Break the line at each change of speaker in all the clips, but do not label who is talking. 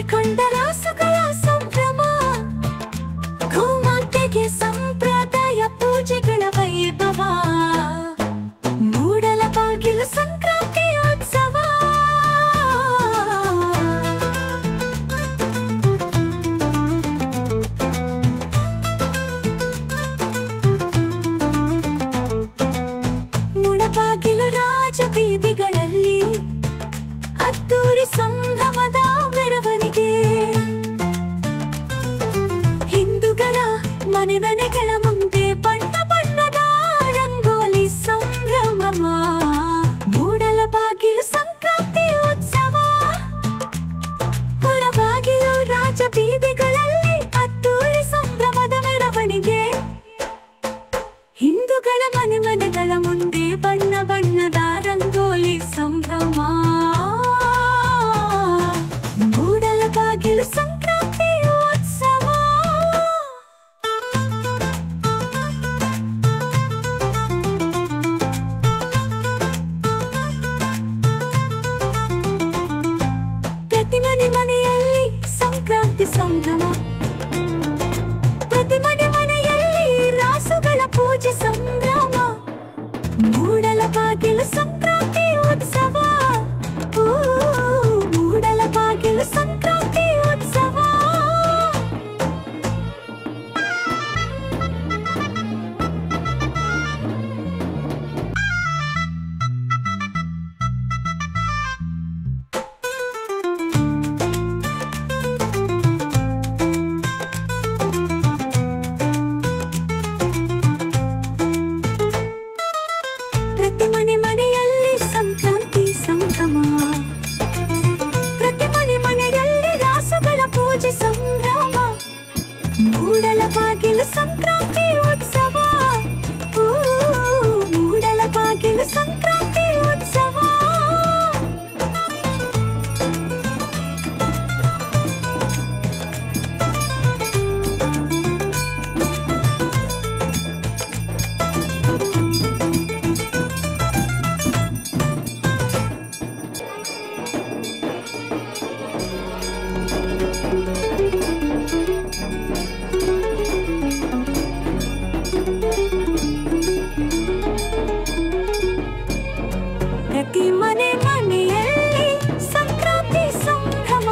ಕೊಂಡ ರಾಸುಗಳ ಸಂಭ್ರಮ ಗೋಮಾತೆಗೆ ಸಂಪ್ರದಾಯ ಪೂಜೆಗಳ ವೈಭವ ಮೂಡಲಬಾಗಿಲು ಸಂಕ್ರಾಂತಿಯೋತ್ಸವ ಮೂಡಲಬಾಗಿಲು ರಾಜಬೀದಿಗಳಲ್ಲಿ ಅದ್ದೂರಿ ಸಂಭ್ರಮದ ಮೆರವಣಿಗೆ ಹಿಂದೂಗಳ ಮನೆ ಮನೆಗಳ ಮುಂದೆ ಬಣ್ಣ ಬಣ್ಣದ ರಂಗೋಲಿ ಸಂಭ್ರಮ ಮೂಡಲಬಾಗಿಲು ಸಂಕ್ರಾಂತಿಯೋತ್ಸವ ಹೊರಬಾಗಿಲು ರಾಜಬೀದಿಗಳಲ್ಲಿ ಅದ್ದೂರಿ ಸಂಭ್ರಮದ ಮೆರವಣಿಗೆ ಹಿಂದೂಗಳ ಮನೆ ಮನೆಗಳ ಮುಂದೆ ಬಣ್ಣ ಬಣ್ಣದ ರಂಗೋಲಿ ಸಂಭ್ರಮ ಮೂಡಲಬಾಗಿಲು ಸಂಕ್ರಾಂತಿಯೋತ್ಸವ ಪ್ರತಿ ಮನೆ ಮನೆಯಲ್ಲಿ ಸಂಕ್ರಾಂತಿ ಸಂಭ್ರಮ ಪ್ರತಿ ಮನೆ ಮನೆಯಲ್ಲಿ ರಾಸುಗಳ ಪೂಜೆ ಸಂಭ್ರಮ ಮೂಡಲಬಾಗಿಲು ಸಂಕ್ರಾಂತಿಯೋತ್ಸವ ಮೂಡಲಬಾಗಿಲು ಸಂಕ್ರಾಂತಿಯೋತ್ಸವ ಪ್ರತಿ ಮನೆ ಮನೆಯಲ್ಲಿ ಸಂಕ್ರಾಂತಿ ಸಂಭ್ರಮ ಪ್ರತಿ ಮನೆ ಮನೆಯಲ್ಲಿ ರಾಸುಗಳ ಪೂಜೆ ಸಂಭ್ರಮ ಮೂಡಲಬಾಗಿಲು ಸಂಕ್ರಾಂತಿಯೋತ್ಸವ ಮೂಡಲಬಾಗಿಲು ಸಂಕ್ರಾಂತಿಯೋತ್ಸವ ಪ್ರತಿ ಮನೆ ಮನೆಯಲ್ಲಿ ಸಂಕ್ರಾಂತಿ ಸಂಭ್ರಮ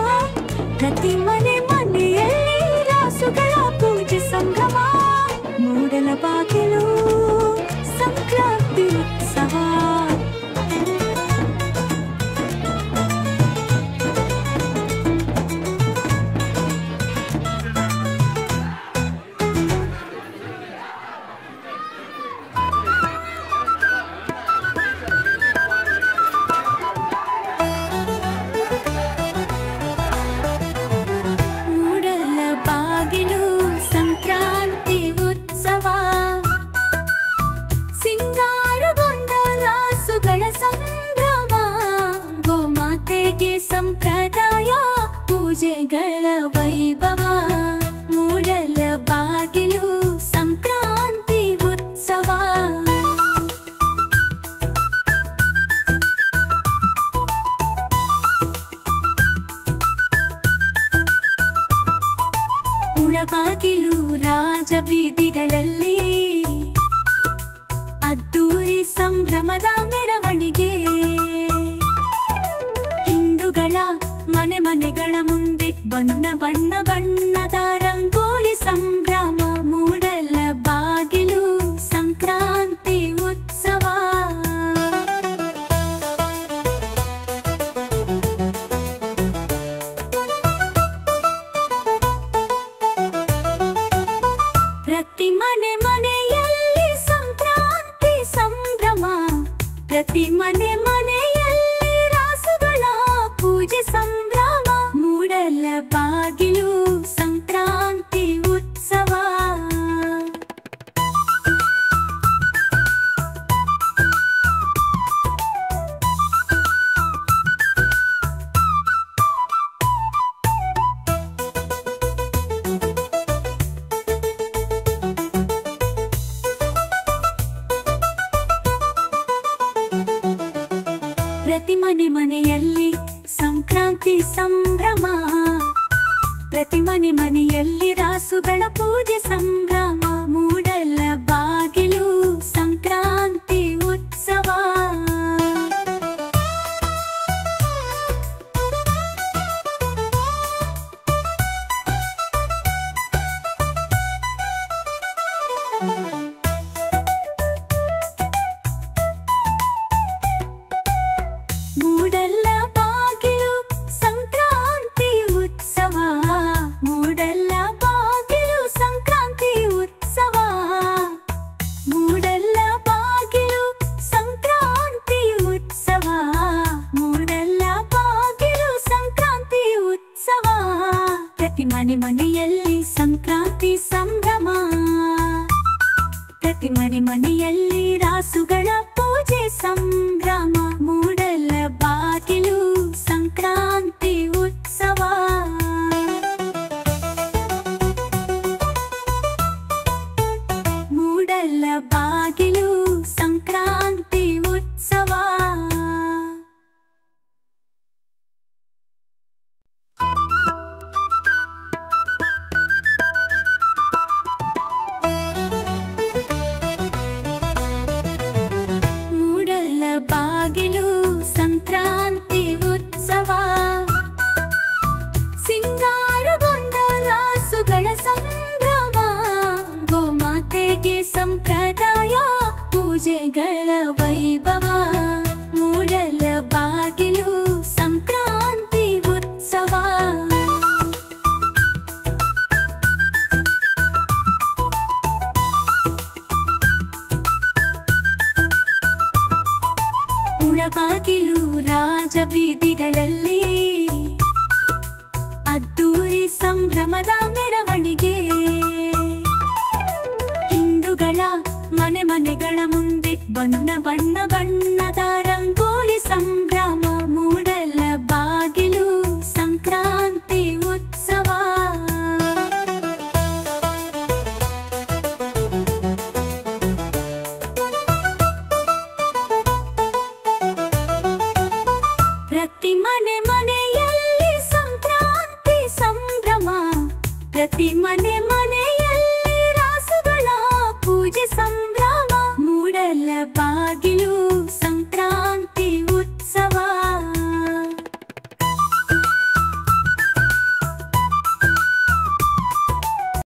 ಪ್ರತಿ ಮನೆ ಮನೆಯಲ್ಲಿ ರಾಸುಗಳ ಪೂಜೆ ಸಂಭ್ರಮ ಮೂಡಲಬಾಗಿಲು ಸಂಕ್ರಾಂತಿ ಉತ್ಸವ ಮೂಡಲಬಾಗಿಲು ಸಂಕ್ರಾಂತಿ ಉತ್ಸವ ಸಿಂಗಾರಗೊಂಡ ರಾಸುಗಳ ಸಂಭ್ರಮ ಗೋಮಾತೆಗೆ ಸಂಪ್ರದಾಯ ಪೂಜೆಗಳ ವೈಭವ ಮೂಡಲಬಾಗಿಲು ಸಂಕ್ರಾಂತಿ ಉತ್ಸವ ಮೂಡಲಬಾಗಿಲು ರಾಜಬೀದಿಗಳಲ್ಲಿ ಅದ್ದೂರಿ ಸಂಭ್ರಮದ ಮೆರವಣಿಗೆ ಹಿಂದೂಗಳ ಮನೆ ಮನೆಗಳ ಮುಂದೆ ಬಣ್ಣ ಬಣ್ಣ ಬಣ್ಣದ ರಂಗೋಲಿ ಸಂಭ್ರಮ ಮೂಡಲಬಾಗಿಲು ಸಂಕ್ರಾಂತಿ ಉತ್ಸವ ಪ್ರತಿ ಮನೆ ಮನೆಯಲ್ಲಿ ಸಂಕ್ರಾಂತಿ ಸಂಭ್ರಮ ಪ್ರತಿ ಮನೆ ಮನೆಯಲ್ಲಿ ರಾಸುಗಳ ಪೂಜೆ ಸಂಭ್ರಮ ಮೂಡಲಬಾಗಿಲು ಸಂಕ್ರಾಂತಿ ಉತ್ಸವ ಪ್ರತಿ ಮನೆ ಮನೆಯಲ್ಲಿ ಸಂಕ್ರಾಂತಿ ಸಂಭ್ರಮ ಪ್ರತಿ ಮನೆ ಮನೆಯಲ್ಲಿ ರಾಸುಗಳ ಪೂಜೆ ಸಂಭ್ರಮ. ಮೂಡಲ ಬಾಗಿಲು ಸಂಕ್ರಾಂತಿ ಉತ್ಸವ. ಮೂಡಲ ಬಾಗಿಲು ಸಂಕ್ರಾಂತಿ ಉತ್ಸವ. ಮೂಡಲ ಬಾಗಿಲು ಸಂಕ್ರಾಂತಿ ಉತ್ಸವ. ಮೂಡಲ ಬಾಗಿಲು ಸಂಕ್ರಾಂತಿ ಉತ್ಸವ. ಮೂಡಲ ಬಾಗಿಲು ಸಂಕ್ರಾಂತಿ ಉತ್ಸವ. ಪ್ರತಿ ಮನೆ ಮನೆಯಲ್ಲಿ ಸಂಕ್ರಾಂತಿ ಸಂಭ್ರಮ. ಪ್ರತಿ ಮನೆ ಮನೆಯಲ್ಲಿ ರಾಸುಗಳ ಪೂಜೆ ಸಂಭ್ರಮ. ಮೂಡಲ ಬಾಗಿಲು ಸಂಕ್ರಾಂತಿ ಉತ್ಸವ. ಮೂಡಲ ಬಾಗಿಲು ಸಂಕ್ರಾಂತಿ ಉತ್ಸವ. ಮೂಡಲ ಬಾಗಿಲು ಸಂಕ್ರಾಂತಿ ಉತ್ಸವ. ಸಿಂಗಾರಗೊಂಡ ರಾಸುಗಳ ಸಂಭ್ರಮ. ಗೋಮಾತೆಗೆ ಸಂಪ್ರದಾಯ ಪೂಜೆಗಳ ವೈಭವ. ಮೂಡಲ ಬಾಗಿಲು ಸಂಕ್ರಾಂತಿ ಉತ್ಸವ. ಮುಳಬಾಗಿಲು ರಾಜಬೀದಿಗಳಲ್ಲಿ ಅದ್ದೂರಿ ಸಂಭ್ರಮದ ಮೆರವಣಿಗೆ. ಹಿಂದೂಗಳ ಮನೆ ಮನೆಗಳ ಮುಂದೆ ಬಣ್ಣ ಬಣ್ಣ ಬಣ್ಣದ ರಂಗೋಲಿ ಸಂಭ್ರಮ. ಮೂಡಲ ಬಾಗಿಲು ಸಂಕ್ರಾಂತಿ ಉತ್ಸವ. ಪ್ರತಿ ಮನೆ ಮನೆಯಲ್ಲಿ ಸಂಕ್ರಾಂತಿ ಸಂಭ್ರಮ. ಪ್ರತಿ ಮನೆ